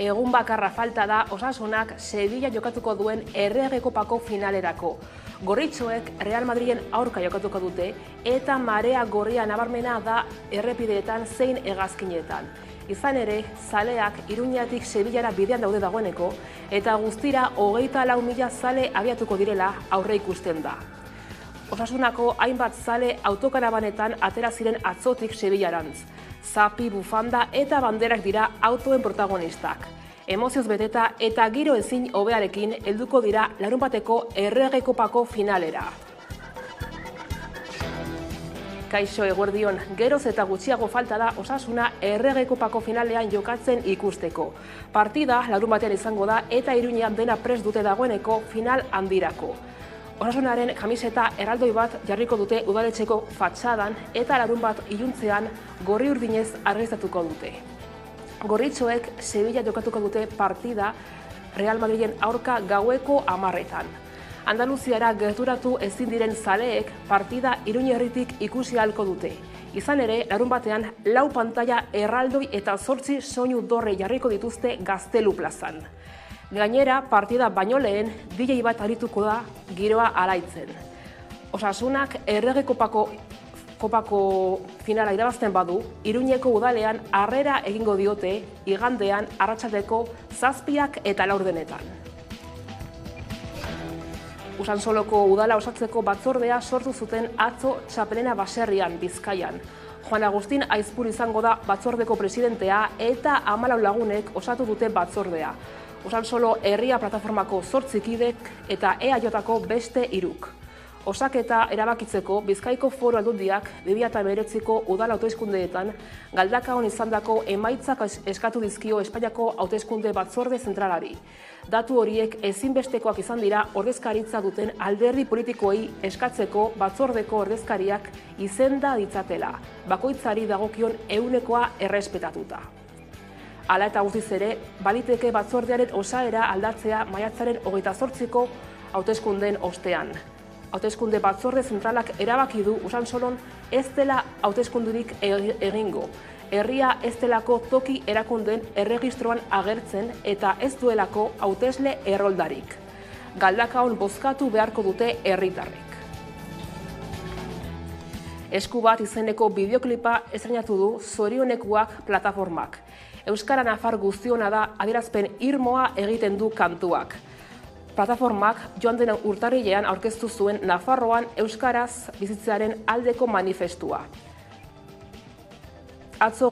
egun bakarra falta da Osasunak Sevilla jokatuko duen Errege Kopako finalerako. Gorritxoek Real Madriden aurka jokatuko dute eta marea gorria nabarmena da errepideetan zein hegazkinetan. Izan ere, zaleak Iruñatik Sevillara bidean daude dagoeneko eta guztira 24.000 zale abiatuko direla aurre ikusten da. Osasunako hainbat zale autokarabanetan atera ziren atzotik Sevillarantz. Zapi, bufanda eta banderak dira autoen protagonistak. Emozioz beteta eta giro ezin hobearekin helduko dira larunbateko Errege Kopako finalera. Kaixo eguerdion, geroz eta gutxiago falta da Osasuna Errege Kopako finalean jokatzen ikusteko. Partida larunbatean izango da eta Iruñean dena prest dute dagoeneko final handirako. Osasunaren kamiseta erraldoi bat jarriko dute udaletxeko fatxadan eta larunbat iluntzean gorri urdinez argiztatuko dute. Gorritxoek Sevilla jokatuko dute partida Real Madriden aurka gaueko 10:00. Andaluziara gerturatu ezin diren zaleek partida Iruñerritik ikusi ahalko dute. Izan ere, larunbatean 4 pantaila erraldoi eta 8 soinu dorre jarriko dituzte Gaztelu plazan. Gainera, partida baino lehen, DJ bat arituko da giroa alaitzen. Osasunak Errege Kopako finala irabazten badu, Iruñeko udalean harrera egingo diote igandean arratsaldeko 7 eta 4 Usansoloko udala osatzeko batzordea sortu zuten atzo Txapelena baserrian, Bizkaian. Juan Agustin Aizpur izango da batzordeko presidentea eta 14 lagunek osatu dute batzordea. Usansolo herria plataformako 8 kidek eta EAJko beste 3. Osaketa erabakitzeko Bizkaiko Foru Aldundiak 2009ko udal hauteskundeetan galdakaon izandako emaitzak eskatu dizkio Espainiako hauteskunde batzorde zentralari. Datu horiek ezinbestekoak izan dira ordezkaritza duten alderdi politikoei eskatzeko batzordeko ordezkariak izenda ditzatela, bakoitzari dagokion 100% errespetatuta. Hala eta guztiz ere, baliteke batzordearen osaera aldatzea maiatzaren 28ko hauteskundeen ostean. Hauteskunde batzorde zentralak erabaki du Usansolon ez dela hauteskundurik egingo. Herria ez delako toki erakundeen erregistroan agertzen eta ez duelako hautesle erroldarik. Galdakaon bozkatu beharko dute herritarrek. Esku bat izeneko bideoklipa estreinatu du Zorionekuak plataformak. Euskara nafar guztiona da adierazpen irmoa egiten du kantuak. Plataformak joan den urtarrilean aurkeztu zuen Nafarroan euskaraz bizitzearen aldeko manifestua. Atzo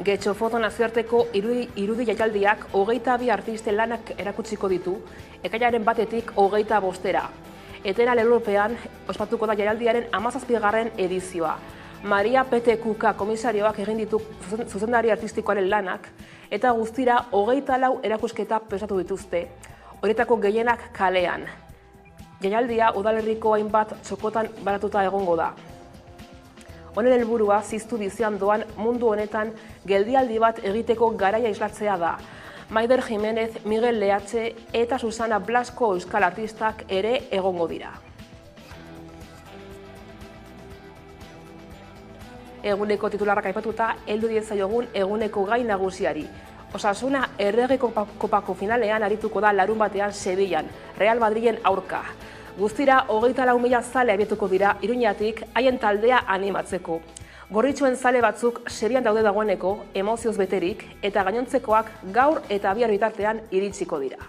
Getxo Foto nazioarteko irudi jaialdiak 22 artisten lanak erakutsiko ditu, ekainaren 1-tik 25. Etena European ospatuko da jaialdiaren 17. edizioa. Maria Pete Kuka komisarioak egin ditu zuzendari artistikoaren lanak eta guztira 24 erakusketa prestatu dituzte, horietako gehienak kalean. Jaialdia udalerriko hainbat txokotan banatuta egongo da. Honen helburua ziztu bizian doan mundu honetan geldialdi bat egiteko garaia islatzea da. Maider Jimenez, Miguel Leatxe eta Susana Blasco euskal artistak ere egongo dira. Eguneko titularrak aipatuta, heldu diezaiogun eguneko gai nagusiari. Osasuna Errege Kopako finalean arituko da larunbatean Sevillan, Real Madriden aurka. Guztira 24.000 zale abiatuko dira Iruñatik haien taldea animatzeko. Gorritxoen zale batzuk Sevillan daude dagoeneko, emozioz beterik, eta gainontzekoak gaur eta bihar bitartean iritsiko dira.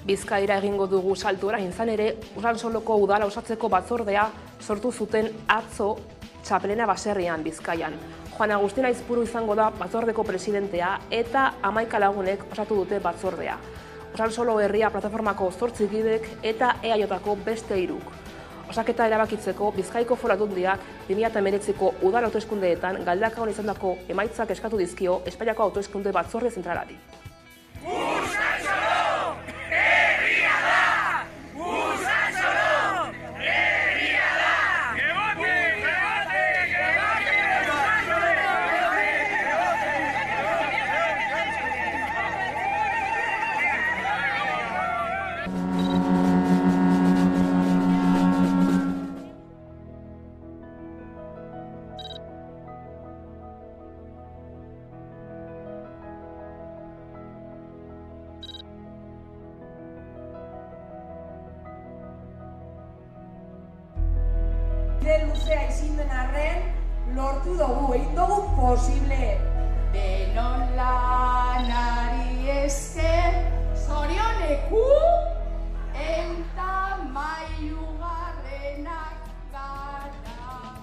Bizkaira egingo dugu saltura, izan ere, Usansoloko udala osatzeko batzordea sortu zuten atzo txapelena baserrian Bizkaian. Juan Agustin Aizpuru izango da batzordeko presidentea eta 11 lagunek osatu dute batzordea. Usansolo herria plataformako 8 kidek eta EAJko beste 3. Osaketa erabakitzeko Bizkaiko Foru Aldundiak 2019ko udal hauteskundeetan galdakaon izandako emaitzak eskatu dizkio Espainiako hauteskunde batzorde zentralari. Luzea izin den arren, lortu dugu, egin dugu posible. Denon lanari esker, zorioneku, eta mailugarrenak gara.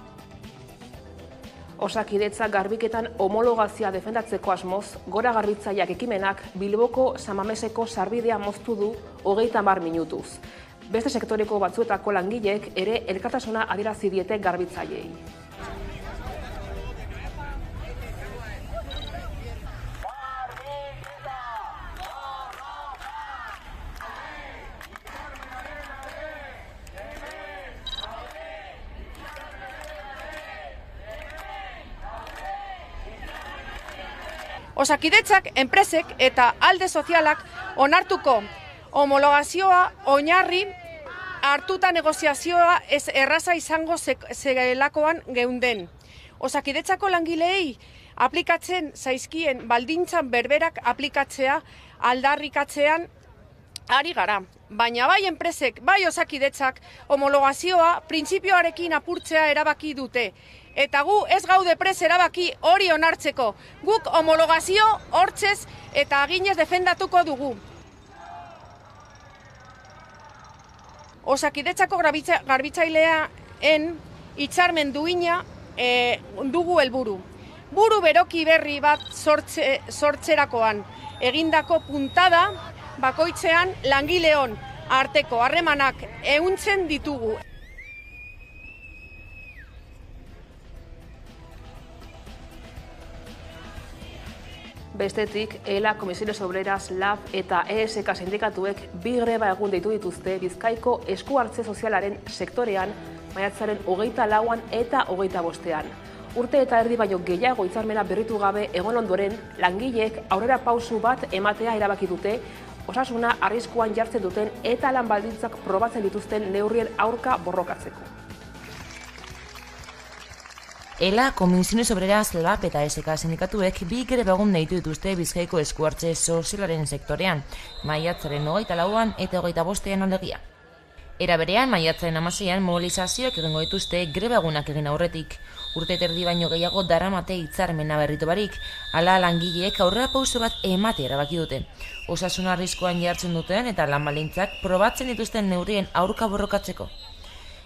Osakidetza garbiketan homologazioa defendatzeko asmoz, Gora Garbitzaileak ekimenak Bilboko San Mameseko sarbidea moztu du 30 minutuz. Beste sektoreko batzuetako langileek ere elkartasuna adierazi diete garbitzaileei. Osakidetzak, enpresek eta alde sozialak onartuko homologazioa oinarri hartuta negoziazioa ez erraza izango zelakoan geunden. Osakidetzako langileei aplikatzen zaizkien baldintzan berberak aplikatzea aldarrikatzean ari gara. Baina bai enpresek, bai osakidetzak homologazioa printzipioarekin apurtzea erabaki dute. Eta gu ez gaude prest erabaki hori onartzeko. Guk homologazio hortzez eta aginez defendatuko dugu. Osakidetzako garbitzaileaen hitzarmen duina dugu helburu. Buru beroki berri bat sortzerakoan egindako puntada bakoitzean langileon arteko harremanak ehuntzen ditugu. Bestetik, ELA, Comisiones Obreras, LAB eta ESK sindikatuek bi greba egun deitu dituzte Bizkaiko esku hartze sozialaren sektorean maiatzaren 24an eta 25an. Urte eta erdi baino gehiago hitzarmena berritu gabe egon ondoren, langileek aurrera pausu bat ematea erabaki dute, osasuna arriskuan jartzen duten eta lan baldintzak probatzen dituzten neurrien aurka borrokatzeko. ELA, Comisiones Obreras, LAB eta ESK sindikatuek bi greba egun deitu dituzte Bizkaiko esku hartze sozialaren sektorean, maiatzaren 24an eta 25an alegia. Era berean, maiatzaren 16an mobilizazioak egingo dituzte greba egunak egin aurretik. Urte eta erdi baino gehiago daramate hitzarmena berritu barik, hala langileek aurrera pauso bat emate erabaki dute. Osasuna arriskuan jartzen duten eta lan baldintzak probatzen dituzten neurrien aurka borrokatzeko.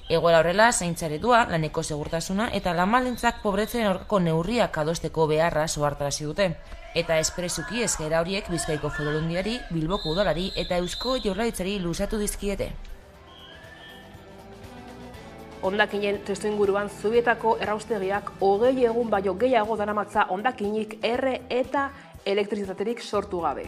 Egoera horrela, zaintzaretua, laneko segurtasuna eta lan baldintzak pobretzen aurkako neurriak adosteko beharra ohartarazi dute. Eta espresuki eskaera horiek Bizkaiko Foru Aldundiari, Bilboko Udalari eta Eusko Jaurlaritzari luzatu dizkiete. Hondakinen testuinguruan Zubietako erraustegiak 20 egun baino gehiago daramatza hondakinik erre eta elektrizitaterik sortu gabe.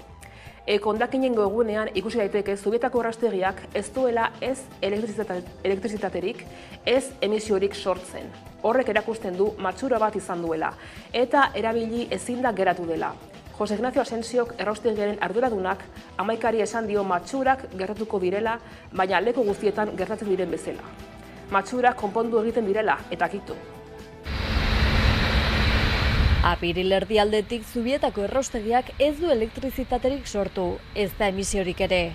Hondakinen egunean ikusi daiteke Zubietako erraustegiak ez duela ez elektrizitaterik, ez emisiorik sortzen. Horrek erakusten du matxura bat izan duela eta erabili ezin da geratu dela. Jose Ignacio Asensiok erraustegiaren arduradunak 11 esan dio matxurak gertatuko direla, baina leku guztietan gertatzen diren bezala. Matxurak konpondu egiten direla eta kitu. Apiril erdialdetik Zubietako erraustegiak ez du elektrizitaterik sortu, ez da emisiorik ere.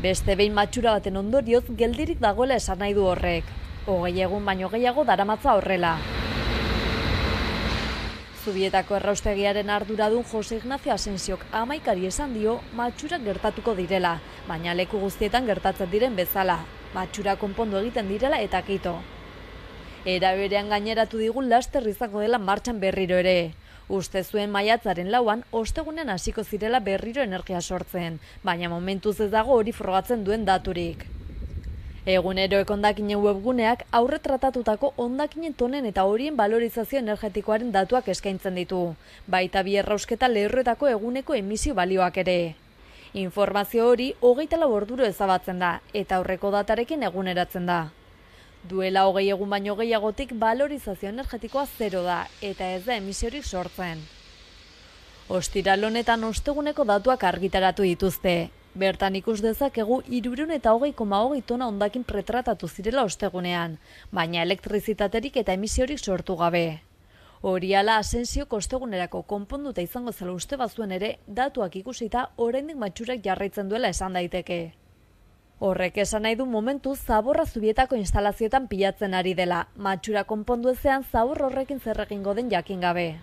Beste behin matxura baten ondorioz geldirik dagoela esan nahi du horrek. 20 egun baino gehiago daramatza horrela. Zubietako erraustegiaren arduradun Jose Ignacio Asensiok 11 esan dio matxurak gertatuko direla, baina leku guztietan gertatzen diren bezala. Matxura konpondu egiten direla eta kito. Era berean gaineratu digun laster izango dela martxan berriro ere. Uste zuen maiatzaren 4an ostegunen hasiko zirela berriro energia sortzen, baina momentuz ez dago hori frogatzen duen daturik. Eguneroek hondakinen webguneak aurretratatutako hondakinen tonen eta horien valorizazio energetikoaren datuak eskaintzen ditu, baita bi errausketa lehorretako eguneko emisio balioak ere. Informazio hori 24 orduro ezabatzen da eta aurreko datarekin eguneratzen da. Duela 20 egun baino gehiagotik valorizazio energetikoa 0 da eta ez da emisiorik sortzen. Ostiral honetan osteguneko datuak argitaratu dituzte. Bertan ikus dezakegu 320,20 tona hondakin pretratatu zirela ostegunean, baina elektrizitaterik eta emisiorik sortu gabe. Hori ala Asensiok ostegunerako konponduta izango zela uste bazuen ere, datuak ikusita oraindik matxurak jarraitzen duela esan daiteke. Horrek esan nahi du momentu zaborra Zubietako instalazioetan pilatzen ari dela, matxura konpondu ezean zabor horrekin zer egingo den jakin gabe.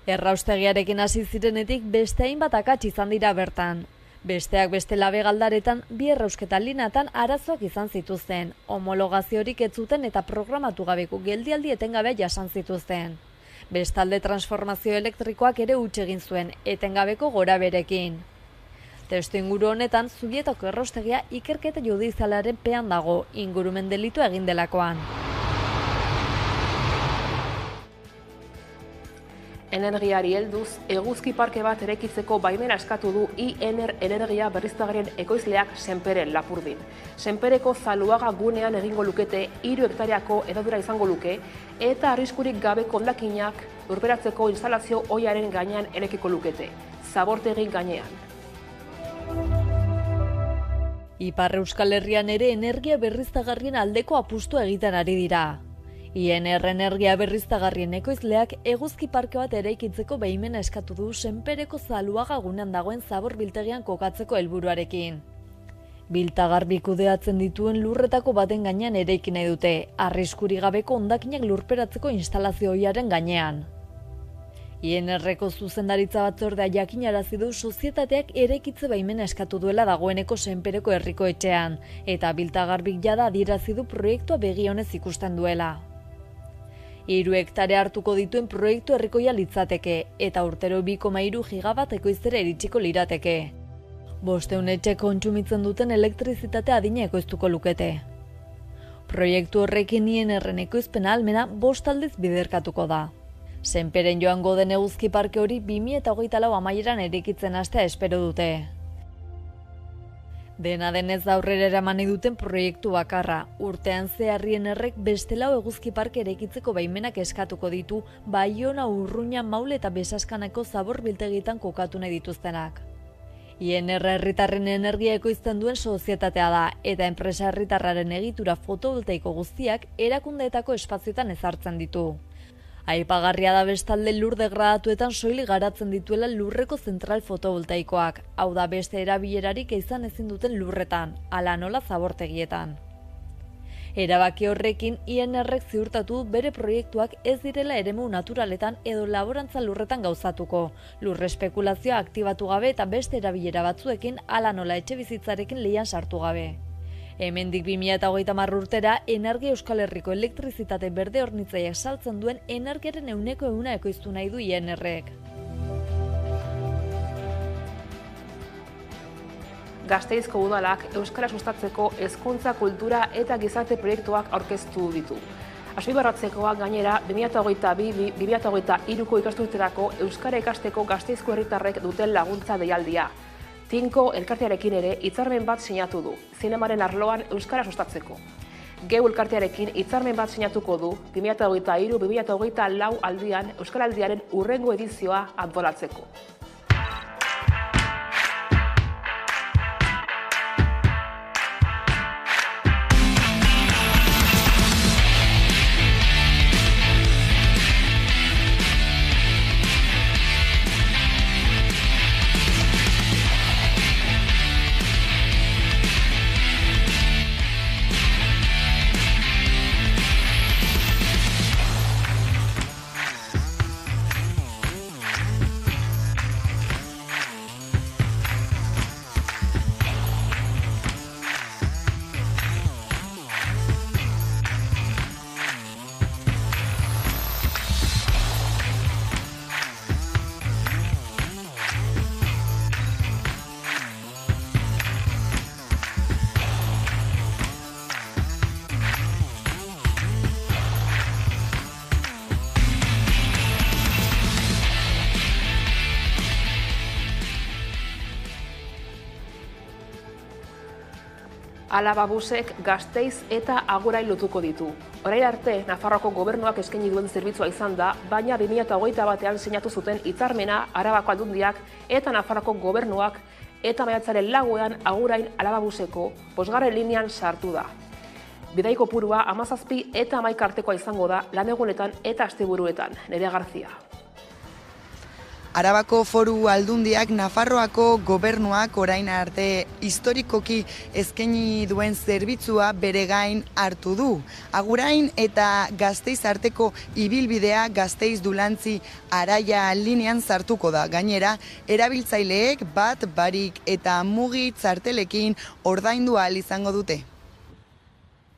Erraustegiarekin hasi zirenetik beste hainbat akats izan dira bertan. Besteak beste Labe Galdaretan, bi errausketa linatan arazoak izan zituzten, homologaziorik ez zuten eta programatu gabeko geldialdi etengabea jasan zituzten. Bestalde transformazio elektrikoak ere huts egin zuen, etengabeko goraberekin. Testuinguru honetan, Zubietako erraustegia ikerketa judizialaren pean dago, ingurumen delitua egin delakoan. Energiari helduz, eguzki parke bat eraikitzeko baimena eskatu du IENER energia berriztagarrien ekoizleak Senperen Lapurdin. Senpereko Zaluaga gunean egingo lukete 3 hektareako hedadura izango luke eta arriskurik gabeko hondakinak lurperatzeko instalazio ohiaren gainean eraikiko lukete, zabortegi gainean. Ipar Euskal Herrian ere energia berriztagarrien aldeko apustua egiten ari dira. IENER energia berriztagarrien ekoizleak eguzki parke bat eraikitzeko baimena eskatu du Senpereko Zaluaga gunean dagoen zabor biltegian kokatzeko helburuarekin. Biltagarbi kudeatzen dituen lurretako baten gainean eraiki nahi dute, arriskuri gabeko hondakinak lurperatzeko instalazio ohiaren gainean. IENERreko zuzendaritza batzordea jakinarazi du sozietateak eraikitze baimena eskatu duela dagoeneko Senpereko herriko etxean, eta biltagarbik jada adierazi du proiektua begi onez ikusten duela. 3 hektare hartuko dituen proiektu herrikoia litzateke, eta urtero 2,3 gigabat ekoiztera iritsiko lirateke. 500 etxe kontsumitzen duten elektrizitatea adina ekoiztuko lukete. Proiektu horrekin IENERren ekoizpen ahalmena 5 aldiz biderkatuko da. Senperen joango den eguzki parke hori 2024 amaieran eraikitzen hastea espero dute. Dena denez aurrera eraman duten proiektu bakarra, urtean zehar IENERrek beste 4 eguzki parke eraikitzeko baimenak eskatuko ditu Baiona, Urruña, Maule eta Besaskanako zabor biltegietan kokatu nahi dituztenak. IENER herritarren energia ekoizten duen sozietatea da, eta enpresa herritarraren egitura fotovoltaiko guztiak erakundeetako espazioetan ezartzen ditu. Aipagarria da bestalde lur degradatuetan soilik garatzen dituela lurreko zentral fotovoltaikoak, hau da beste erabilerarik izan ezin duten lurretan, hala nola zabortegietan. Erabaki horrekin IENERrek ziurtatu bere proiektuak ez direla eremu naturaletan edo laborantza lurretan gauzatuko, lurre espekulazioa aktibatu gabe eta beste erabilera batzuekin hala nola etxebizitzarekin lehian sartu gabe. Hemendik 2030 urtera, Energia Euskal Herriko elektrizitate berde hornitzaileak saltzen duen energiaren 100% ekoiztu nahi du IENERrek. Gasteizko udalak euskara sustatzeko hezkuntza, kultura eta gizarte proiektuak aurkeztu ditu. Azpimarratzekoa gainera 2022-2023ko ikasturterako euskara ikasteko Gasteizko herritarrek duten laguntza deialdia. Tinko elkartearekin ere hitzarmen bat sinatu du, zinemaren arloan euskara sustatzeko. Geu elkartearekin hitzarmen bat sinatuko du 2023-2024 aldian Euskaraldiaren hurrengo edizioa antolatzeko. Alaba busek Gasteiz eta Agurain lotuko ditu. Orain arte, Nafarroako gobernuak eskaini duen zerbitzua izan da, baina 2021ean sinatu zuten hitzarmena Arabako Aldundiak eta Nafarroako gobernuak eta maiatzaren 4ean Agurain Alaba buseko 5. linean sartu da. Bidai kopurua 17 eta 11 artekoa izango da lanegunetan eta asteburuetan. Nerea Garzia. Arabako Foru Aldundiak Nafarroako gobernuak orain arte historikoki eskaini duen zerbitzua bere gain hartu du. Agurain eta Gasteiz arteko ibilbidea Gasteiz Dulantzi Araia linean sartuko da. Gainera, erabiltzaileek bat, barik eta mugi txartelekin ordaindu ahal izango dute.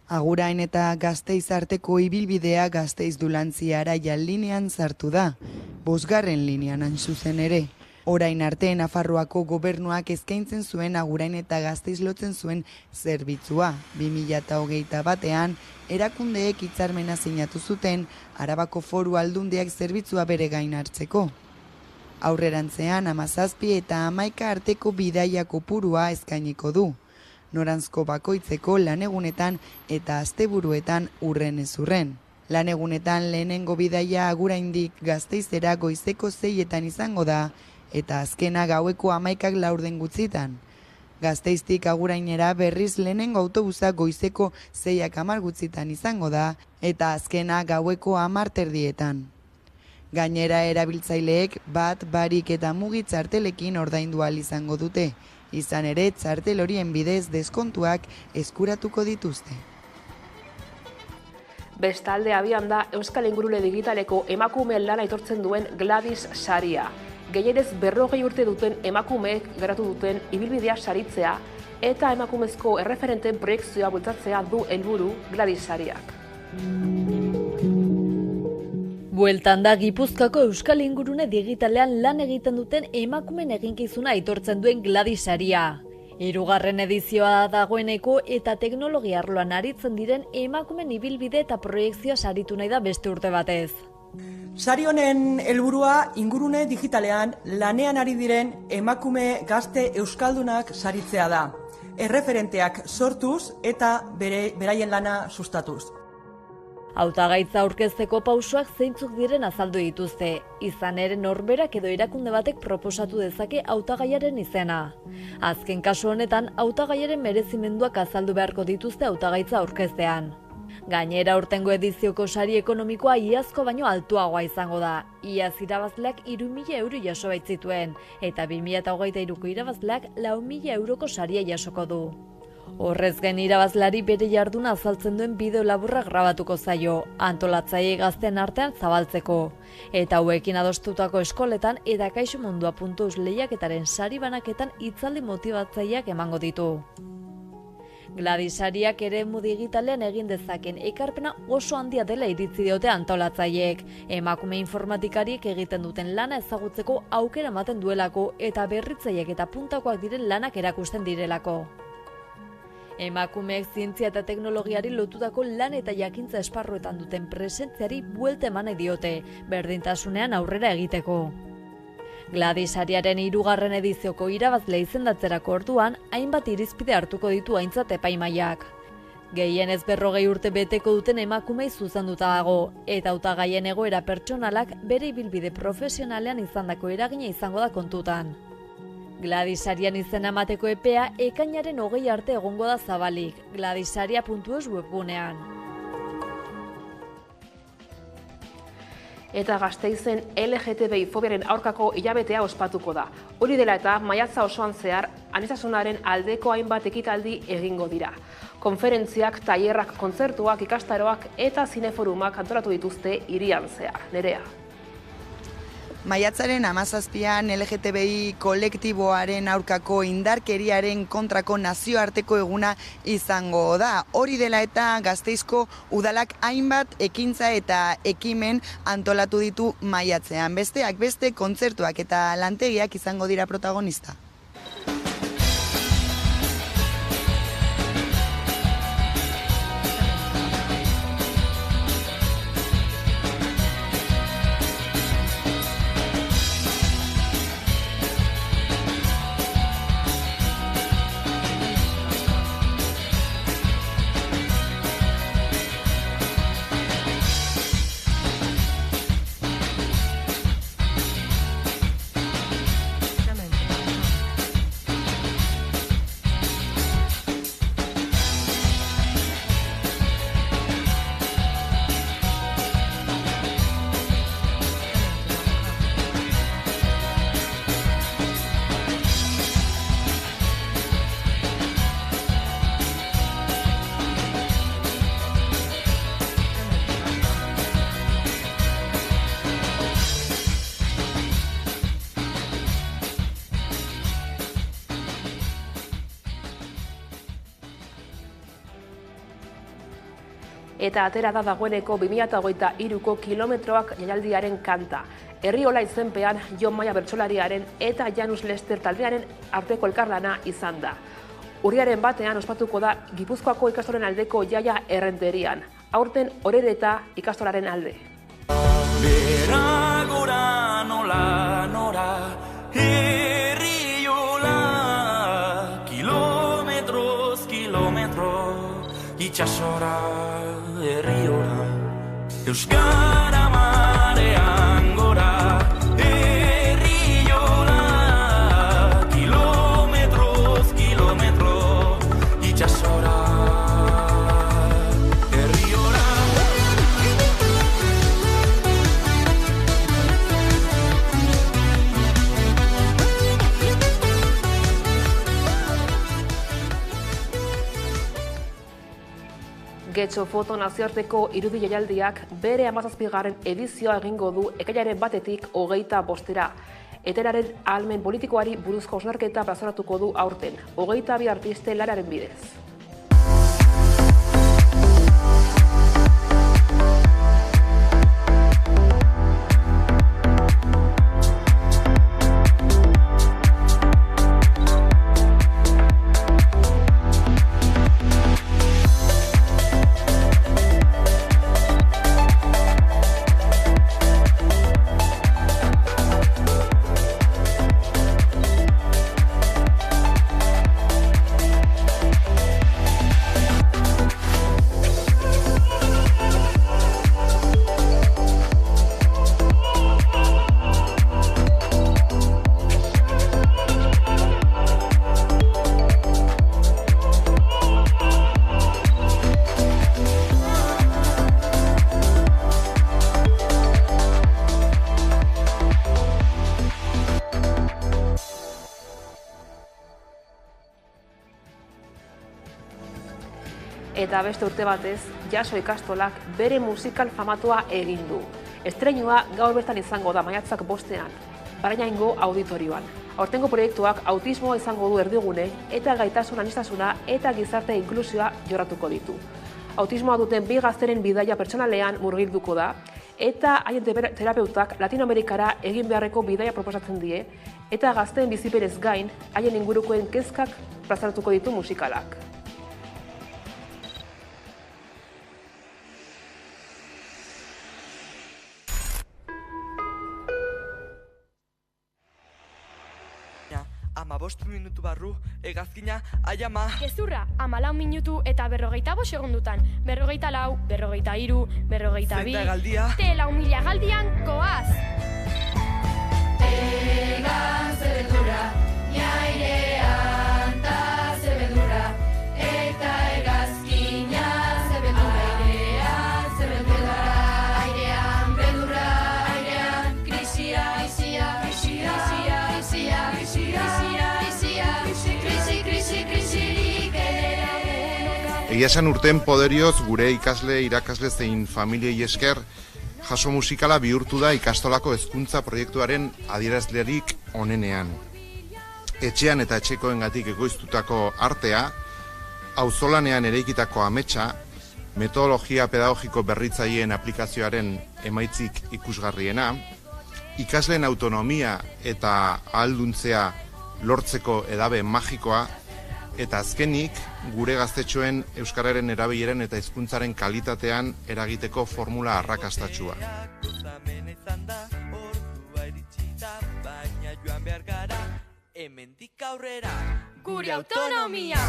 Agurain eta Gasteiz arteko ibilbidea Gasteiz Dulantzi Araia linean sartu da. 5. linean hain zuzen ere. Orain arte Nafarroako gobernuak eskaintzen zuen Agurain eta Gasteiz lotzen zuen zerbitzua. 2021ean erakundeek hitzarmena sinatu zuten Arabako Foru Aldundiak zerbitzua bere gain hartzeko. Aurrerantzean 17 eta 11 arteko bidaia kopurua eskainiko du. Noranzko bakoitzeko lanegunetan eta asteburuetan urren ez urren. Lanegunetan lehenengo bidaia Aguraindik Gasteizera goizeko 6etan izango da, eta azkena gaueko 11 laurden gutxitan. Gasteiztik Agurainera berriz lehenengo autobusa goizeko 6:10 gutxitan izango da, eta azkena gaueko 10:30etan. Gainera erabiltzaileek bat, barik eta mugi txartelekin ordaindu ahal izango dute. Izan ere, txartel horien bidez deskontuak eskuratuko dituzte. Bestalde abian da Euskal Ingurune Digitaleko emakumeen lana aitortzen duen Gladys saria. Gehienez 40 urte duten emakumeek garatu duten ibilbidea saritzea eta emakumezko erreferenteen proiektzioa bultzatzea du helburu Gladys sariak. Bueltan da Gipuzkoako Euskal Ingurune Digitalean lan egiten duten emakumeen eginkizuna aitortzen duen Gladys saria. 3. edizioa dagoeneko eta teknologia arloan aritzen diren emakumen ibilbide eta proiektzioa saritu nahi da beste urte batez. Sari honen helburua Ingurune Digitalean lanean ari diren emakume gazte euskaldunak saritzea da. Erreferenteak sortuz eta beraien lana sustatuz. Hautagaitza aurkezteko pausoak zeintzuk diren azaldu dituzte. Izan ere norberak edo erakunde batek proposatu dezake hautagaiaren izena. Azken kasu honetan hautagaiaren merezimenduak azaldu beharko dituzte hautagaitza aurkeztean. Gainera aurtengo edizioko sari ekonomikoa iazko baino altuagoa izango da. Iaz irabazleak 3.000 euro jaso baitzituen eta 2023ko irabazleak 4.000 euroko saria jasoko du. Horrez gain irabazlari bere jarduna azaltzen duen bideo laburra grabatuko zaio, antolatzaile gazten artean zabaltzeko. Eta hauekin adostutako eskoletan eta kaixomundua.eus lehiaketaren sari banaketan hitzaldi motibatzaileak emango ditu. Gladys sariak eremu digitalean egin dezaken ekarpena oso handia dela iritzi diote antolatzaileek. Emakume informatikariek egiten duten lana ezagutzeko aukera ematen duelako eta berritzaileek eta puntakoak diren lanak erakusten direlako. Emakumeek zientzia eta teknologiari lotutako lan eta jakintza esparruetan duten presentziari buelta eman nahi diote, berdintasunean aurrera egiteko. Gladys sariaren 3. edizioko irabazle izendatzerako orduan, hainbat irizpide hartuko ditu aintzat epaimahaiak. Gehienez 40 urte beteko duten emakumei zuzenduta dago, eta hautagaien egoera pertsonalak bere ibilbide profesionalean izandako eragina izango da kontutan. Gladys sarian izena emateko epea ekainaren 20 arte egongo da zabalik, gladysaria.eus webgunean. Eta Gasteizen LGTBI fobiaren aurkako hilabetea ospatuko da. Hori dela eta maiatza osoan zehar aniztasunaren aldeko hainbat ekitaldi egingo dira. Konferentziak, tailerrak, kontzertuak, ikastaroak eta zineforumak antolatu dituzte hirian zehar. Nerea. Maiatzaren 17an LGTBI kolektiboaren aurkako indarkeriaren kontrako nazioarteko eguna izango da. Hori dela eta Gasteizko udalak hainbat ekintza eta ekimen antolatu ditu maiatzean. Besteak beste kontzertuak eta lantegiak izango dira protagonista. eta atera da dagoeneko 2023ko kilometroak jaialdiaren kanta. Herriola izenpean Jon Maia bertsolariaren eta Janus Lester taldearen arteko elkarlana izan da. Urriaren batean ospatuko da Gipuzkoako ikastolen aldeko jaia Errenterian. Aurten Orereta ikastolaren alde. Beragora nola nora Herriola kilometroz kilometro itxasora herriola Euskara marean gora herriola kilometroz kilometro itxasora Getxo Foto nazioarteko irudi jaialdiak bere 17. edizioa egingo du ekainaren 1-tik 25-era. Etenaren ahalmen politikoari buruzko hausnarketa plazaratuko du aurten, 22 artisten lanaren bidez. Eta beste urte batez, Jaso ikastolak bere musikal famatua egin du. Estreinua gaur bertan izango da maiatzak 5ean, Barainaingo auditorioan. Aurtengo proiektuak autismoa izango du erdigune eta gaitasun aniztasuna eta gizarte inklusioa jorratuko ditu. Autismoa duten 2 gazteren bidaia pertsonalean murgilduko da eta haien terapeutak Latinoamerikara egin beharreko bidaia proposatzen die eta gazteen bizipenez gain haien ingurukoen kezkak plazaratuko ditu musikalak. Ama 5 minutu barru, egazkina, aiama... Gezurra, 14 minutu eta 45 segundutan. 44, 43, 42... Zenta galdia... Te 4.000 galdian, goaz! Egan zebedura, jairean ta zebedura, eta egazkina zebedura, airean zebedura, airean bedura, airean krisia, isia, krisia, isia, krisia, Egia esan urten poderioz gure ikasle, irakasle zein familiei esker jaso musikala bihurtu da ikastolako hezkuntza proiektuaren adierazlerik onenean. Etxean eta etxekoengatik ekoiztutako artea, auzolanean eraikitako ametsa, metodologia pedagogiko berritzaileen aplikazioaren emaitzik ikusgarriena, ikasleen autonomia eta ahalduntzea lortzeko edabe magikoa, eta azkenik, gure gaztetxoen euskararen erabileren eta hizkuntzaren kalitatean eragiteko formula arrakastatsua. Gure autonomia,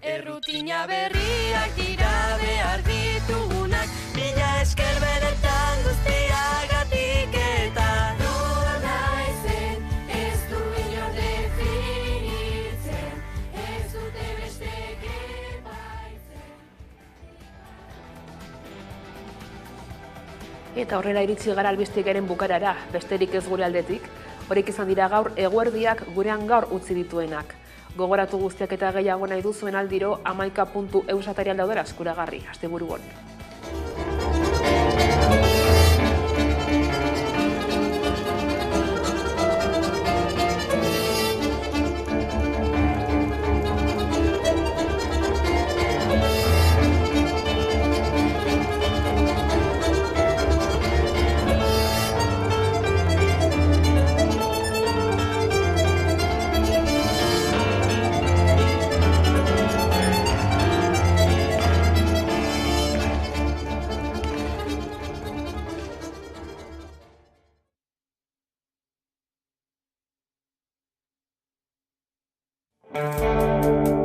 errutina berriak dira behar ditugunak, mila esker benetan guztiagatik eta nola ezen ez du inor definitzen, ez dute bestek epaitzen. Eta horrela iritsi gara albistikaren bukarara, besterik ez gure aldetik. Horik izan dira gaur eguerdiak gurean gaur utzi dituenak. Gogoratu guztiak eta gehiago nahi duzuen aldiro 11.eus atarian daudera eskuragarri. Asteburu on. Thank you.